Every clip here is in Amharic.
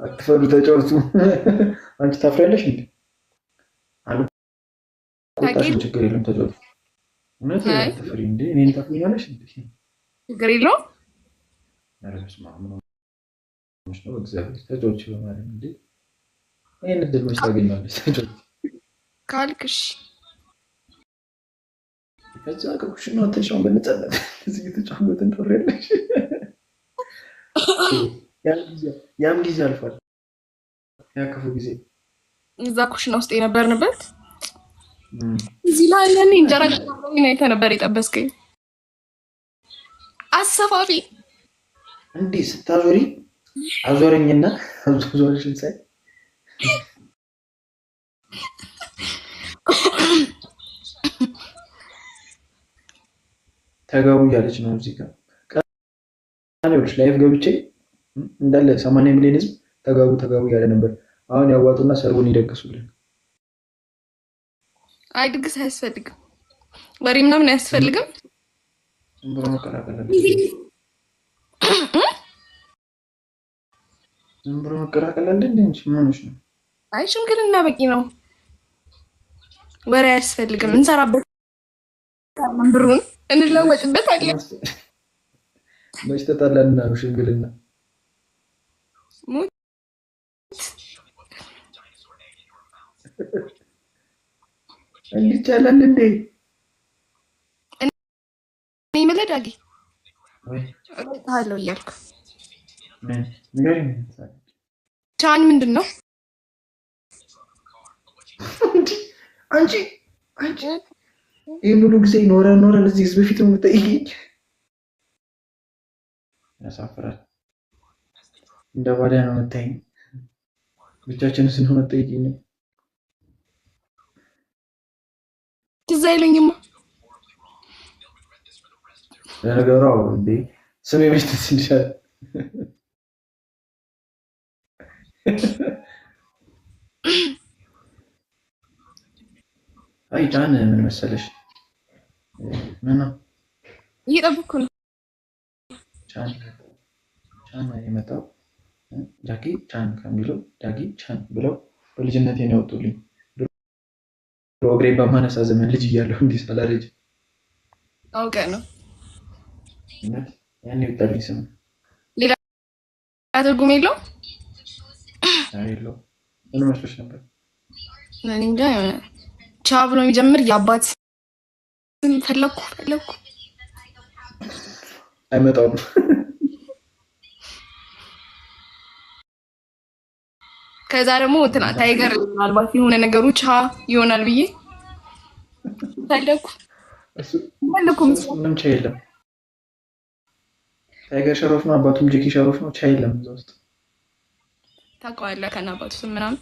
አትፈሩ፣ ተጫወቱ። አንቺ ታፍሪያለሽ እንዴ? አልቆጣሽም፣ ችግር የለም ተጫወቱ። እውነት አትፍሪ እንዴ? እኔን ታፍሪኛለሽ እንዴ? ችግር የለውም። ኧረ በስመ አብ ነው እግዚአብሔር። ተጫወች በማለት እንዴ! ይሄን እድል መች ታገኛለሽ? ተጫወች ካልክሽ ከዛ ከኩሽ ነው ተሻውን በነጻነት እዚህ እየተጫወትን ትወሪያለሽ። ያም ጊዜ አልፏል። ያ ክፉ ጊዜ እዛ ኩሽና ውስጥ የነበርንበት እዚህ ላይ ያኔ እንጀራ ጋግረን አይተህ ነበር የጠበስከኝ። አሰፋፊ እንዲህ ስታዞሪ አዞረኝና አዞረሽን ሳይ ተጋቡ እያለች ነው እዚህ ጋር ቃሎች ላይፍ ገብቼ እንዳለ 80 ሚሊዮን ህዝብ ተጋቡ ተጋቡ እያለ ነበር። አሁን ያዋጡና ሰርጉን ይደግሱልን። አይ ድግስ አያስፈልግም፣ ወሬ ምናምን አያስፈልግም። ዝም ብሎ መቀላቀል አለ። ዝም ብሎ መቀላቀል አለ እንዴ? ምን ሆነሽ ነው? አይ ሽምግልና በቂ ነው፣ ወሬ አያስፈልግም። እንሰራበት ብሩን እንለወጥበት አለ። መች ተጣላንና ነው ሽምግልና? እንዲቻላል እንዴ? እኔ መለዳጊ አለው እያልኩ ቻን ምንድን ነው አንቺ ይህ ሙሉ ጊዜ ኖረን እዚህ ህዝብ ፊት የምትጠይቂኝ ያሳፍራል። እንደ ባዳ ነው የምታይኝ። ብቻችን ስንሆን ጠይቂኝ። ትዝ አይለኝማ። ለነገሩ እንዴ ስሜ መች ደስ ይልሻል? አይ ጫን ምን መሰለሽ፣ ምን ነው እየጠበኩ ነው። ጫን የመጣው ጃኪ ቻን ከሚለው ዳጊ ቻን ብለው በልጅነቴ ነው ያወጡልኝ። እግሬ በማነሳ ዘመን ልጅ እያለሁ እንዲህ ሳላረጅ አውቀህ ነው ያኔ ወጣልኝ ስም። ሌላ ትርጉም የለውም የለውም። ምን መስሎሽ ነበር? እኔ እንጃ ቻ ብሎ የሚጀምር የአባት ስም ፈለኩ አይመጣውም። ከዛ ደግሞ ታይገር ምናልባት የሆነ ነገሩ ቻ ይሆናል ብዬ ፈለኩ። ምንም ቻ የለም። ታይገር ሸሮፍ ነው፣ አባቱም ጄኪ ሸሮፍ ነው። ቻ የለም እዛ ውስጥ። ታውቀዋለህ ከና አባቱ ስም ምናምን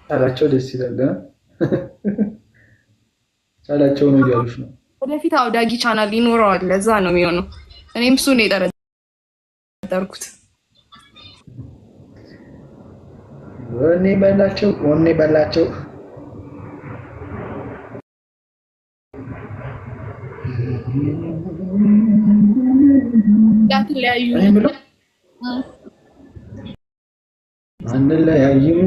ቻላቸው ደስ ይላል። ቻላቸው ነው እያሉሽ ነው። ወደፊት አውዳጊ ቻናል ይኖረዋል። ለዛ ነው የሚሆነው። እኔም እሱ ነው የጠረጠርኩት። ወኔ በላቸው። ያትለያዩ አንለያይም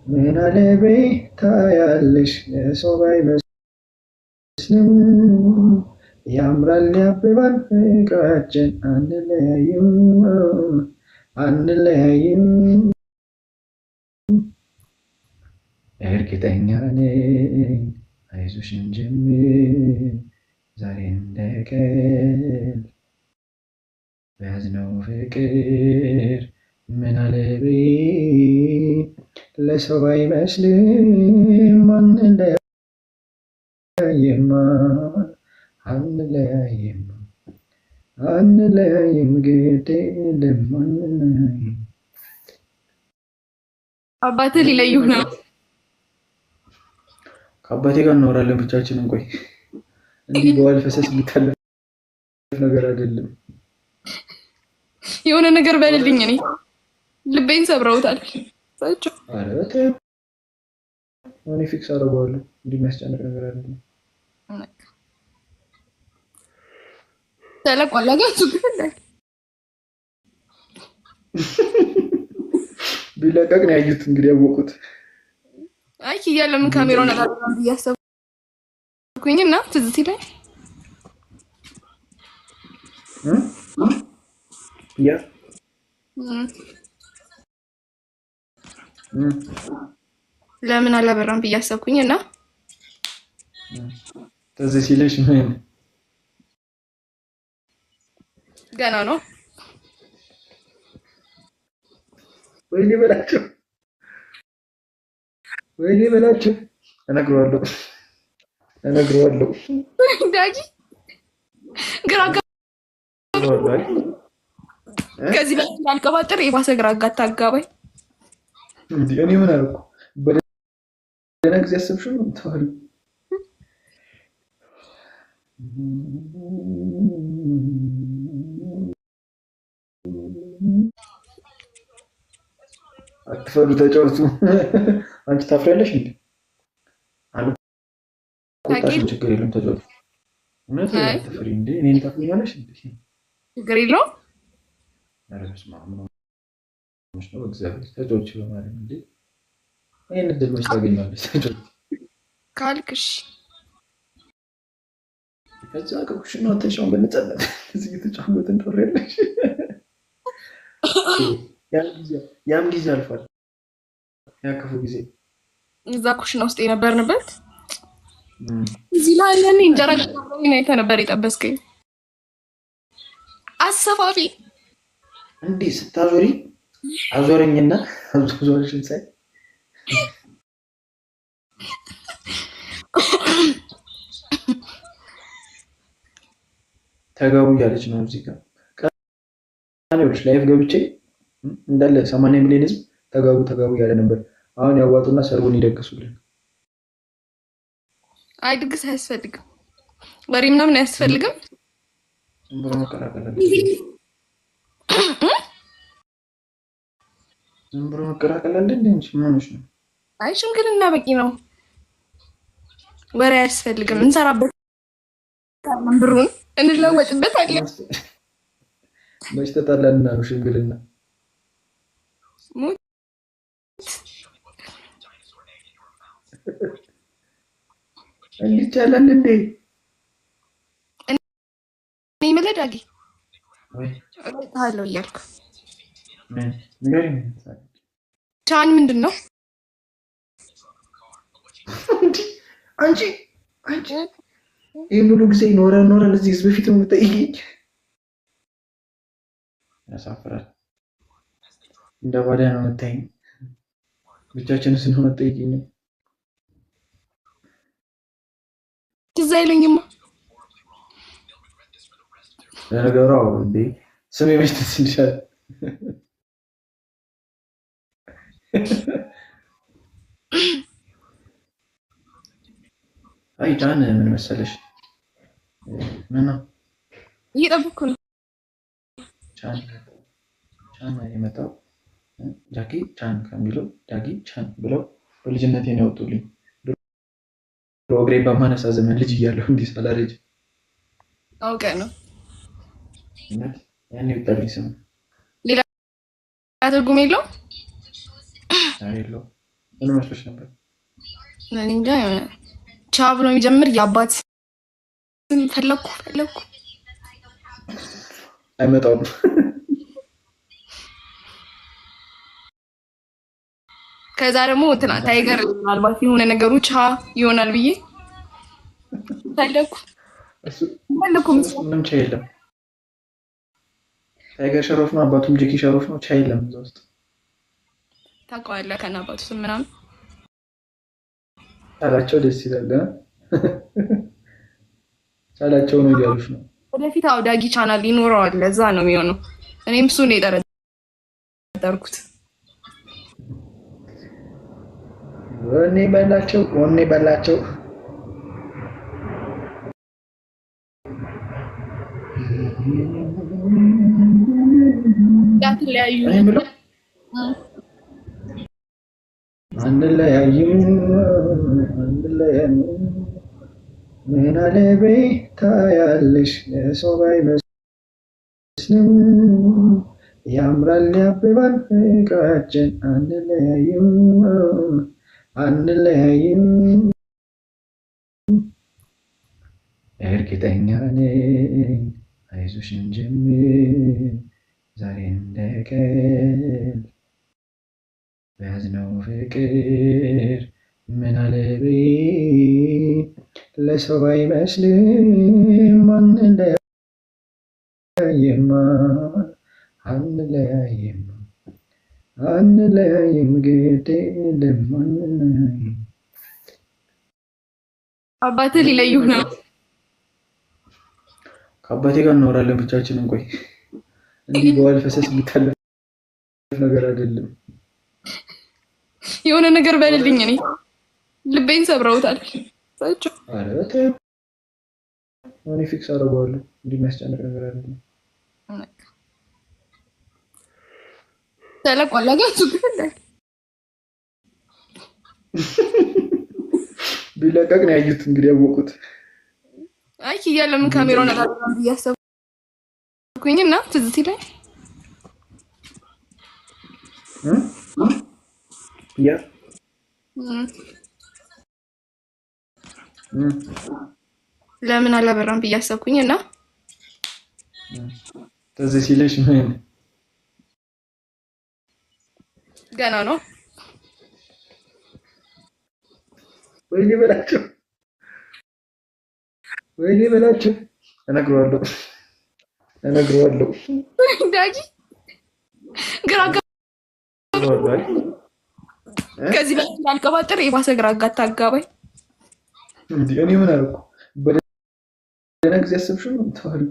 ምን አለ ቤታ ያለሽ የሰው ባይመስልም ያምራል ያብባል ፍቅራችን አንለያይም እርግጠኛ ነኝ አይዞሽ እንጀምር ዛሬ እንደቀል በያዝነው ፍቅር ምን አለቤ ለሰው አይመስልም አንለያይም ግድ የለም አንለያይም። አባትህ ሊለዩህ ነው። ከአባቴ ጋር እናወራለን ብቻችንን። ቆይ እንዲህ በዋል ፈሰስ የሚታለፍ ነገር አይደለም። የሆነ ነገር በልልኝ። እኔ ልቤን ሰብረውታል። እኔ ፊክስ አደርገዋለሁ። እንዲህ የሚያስጨንቅ ነገር አይደለም። ተለቋላ ጋር ቢለቀቅ ነው ያዩት እንግዲህ ያወቁት። አይ ኪያ ለምን ካሜራውን አላደረገም እያሰብኩኝ እና ትዝ ሲለኝ ያ ለምን አላበራም ብዬ አሰብኩኝ እና ትዝ ሲለሽ ምን ገና ነው። ወይኔ በላቸው እነግረዋለሁ ዳጊ ግራ እነግረዋለሁ። ከዚህ በላይ እንዳልቀባጥር የባሰ ግራ አታጋባኝ። እኔ ምን አልኩ? በደህና ጊዜ አሰብሽው ነው ተዋል። አትፈሩ፣ ተጫወቱ። አንቺ ታፍሪያለሽ እንዴ? አልቆጣሽም፣ ችግር የለም ተጫወቱ። እውነት አትፍሪ እንዴ? እኔን ታፍሪኛለሽ እንዴ? ችግር የለውም። ኧረ በስመ አብ ነው እግዚአብሔር። ተጫወች በማለት እንዴ? ይሄን እድል መች ታገኛለሽ? ተጫወች ካልክሽ ከዛ ከኩሽና ተሻውን በነጻነት እዚህ እየተጫወትን ትወሪያለሽ። ያም ጊዜ አልፏል። ያ ክፉ ጊዜ እዛ ኩሽና ውስጥ የነበርንበት እዚህ ላይ ያኔ እንጀራ ጋብረኝ አይተህ ነበር የጠበስከኝ። አሰፋፊ እንዴ ስታዞሪ አዞረኝና አዞረሽን ሳይ ተጋቡ እያለች ነው እዚህ ጋር ቃኔዎች ላይፍ ገብቼ እንዳለ 80 ሚሊዮን ህዝብ ተጋቡ እያለ ነበር። አሁን ያዋጡና ሰርጉን ይደግሱልን። አይ ድግስ አያስፈልግም፣ ወሬ ምናምን አያስፈልግም። ዝም ብሎ መቀላቀል አለ እንዴ? ምን ሆነሽ ነው? አይ ሽምግልና በቂ ነው፣ ወሬ አያስፈልግም። እንሰራበት ብሩን እንለወጥበት አለ። መች ተጣላንና ነው ሽምግልና? እንዲቻላል እንዴ? እኔ መለዳጊ አለው እያልኩ ቻን ምንድን ነው አንቺ ይህ ሙሉ ጊዜ ኖረን እዚህ ህዝብ ፊት የምትጠይቂኝ ያሳፍራል። እንደ ባዳ ነው የምታይኝ። ብቻችን ስንሆን ጠይቂኝ። ትዝ አይለኝማ። ለነገሩ እንዴ ስሜ መች ትዝ ይልሻል? አይ ጫን ምን መሰለሽ፣ ምን ነው እየጠበኩ ነው። ጫን የመጣው ጃኪ ቻን ከሚለው ዳጊ ቻን ብለው በልጅነቴ ነው ያወጡልኝ። እግሬ በማነሳ ዘመን ልጅ እያለሁ እንዲህ ሳላረጅ አውቀ ነው ያኔ ወጣልኝ ስም። ሌላ ትርጉም የለውም የለውም። ምን መስሎሽ ነበር? እኔ እንጃ ቻ ብሎ የሚጀምር የአባት ስም ፈለኩ አይመጣውም። ከዛ ደግሞ ታይገር ምናልባት የሆነ ነገሩ ቻ ይሆናል ብዬ ፈለኩ። ምንም ቻ የለም። ታይገር ሸሮፍ ነው፣ አባቱም ጄኪ ሸሮፍ ነው። ቻ የለም እዛ ውስጥ። ታውቀዋለህ? ከና አባቱ ስም ምናምን ቻላቸው ደስ ይላል። ቻላቸው ነው እያሉሽ ነው። ወደፊት አውዳጊ ቻናል ይኖረዋል። ለዛ ነው የሚሆነው። እኔም እሱ ነው የጠረጠርኩት። ወኔ በላቸው ያትለያዩ አንለያይም ምን አለ ቤታ ያለሽ የሰው ባይመስልም ያምራል ያብባል ፍቅራችን አንለያይም አንለያይም እርግጠኛ ነኝ አይዞሽ እንጀምር ዛሬ እንደቀል በያዝነው ፍቅር ምን አለብኝ ለሰው አይመስልም አንለያይማ አንለያይም አንለያይም ግድ የለም አንለያይም። አባትህ ሊለዩህ ነው። ከአባቴ ጋር እናወራለን ብቻችንን። ቆይ እንዲህ በዋል ፈሰስ የሚታለፍ ነገር አይደለም። የሆነ ነገር በልልኝ። እኔ ልቤን ሰብረውታል። እኔ ፊክስ አደርገዋለሁ። እንዲህ የሚያስጨንቅ ነገር አይደለም። ተለቋል አጋቱ ግን ቢለቀቅ ነው ያዩት እንግዲህ ያወቁት። አይ ኪያ ለምን ካሜራውን አላደረገም እያሰብኩኝና ትዝ ሲለኝ ያ ለምን አላበራም ብዬ አሰብኩኝና ትዝ ሲለሽ ምን ገና ነው። ወይኔ በላቸው ወይኔ በላቸው። እነግረዋለሁ ዳጊ ግራ አጋባኝ። ከዚህ በላይ እንዳልቀባጥር የባሰ ግራ አጋባኝ። እንዴ እኔ ምን አልኩ? በደህና ጊዜ አሰብሽው ነው ተዋል።